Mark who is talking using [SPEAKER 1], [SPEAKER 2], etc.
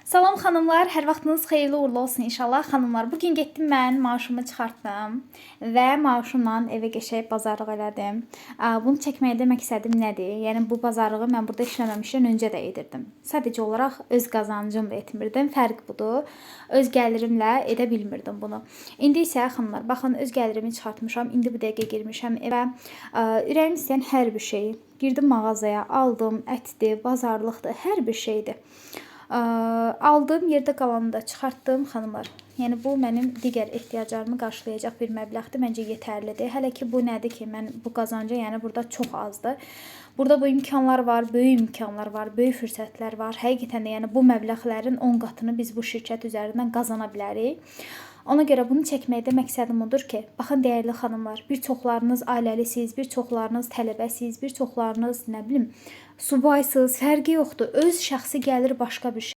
[SPEAKER 1] Salam xanımlar, hər vaxtınız xeyirli uğurlu olsun inşallah. Xanımlar, bugün getdim mən maaşımı çıxartdım və maaşımla evə qəşəng bazarlıq elədim. Bunu çəkməkdə məqsədim nədir? Yəni bu bazarlığı mən burada işləməmişdən öncə də edirdim. Sadəcə olaraq öz qazancımla etmirdim. Fərq budur. Öz gəlirimlə edə bilmirdim bunu. İndi isə xanımlar, baxın öz gəlirimi çıxartmışam. İndi bu dəqiqə girmişəm evə. Ürəyim istəyən hər bir şeyi girdim mağazaya, aldım, ətdir, bazarlıqdır, hər bir şeydir. Aldığım yerdə qalanını da çıxartdım xanımlar. Yəni bu mənim digər ehtiyaclarımı qarşılayacaq bir məbləğdir. Məncə yetərlidir. Hələ ki bu nədir ki, mən bu qazanca, yəni burada çox azdır. Burada bu imkanlar var, böyük imkanlar var, böyük fürsətlər var. Həqiqətən də yəni bu məbləğlərin 10 qatını biz bu şirkət üzərindən qazana bilərik. Ona görə bunu çəkməkdə məqsədim odur ki, baxın dəyərli xanımlar, bir çoxlarınız ailəlisiniz, bir çoxlarınız tələbəsiniz, bir çoxlarınız nə bilim subaysınız, fərqi yoxdur. Öz şəxsi gəlir başqa bir şey.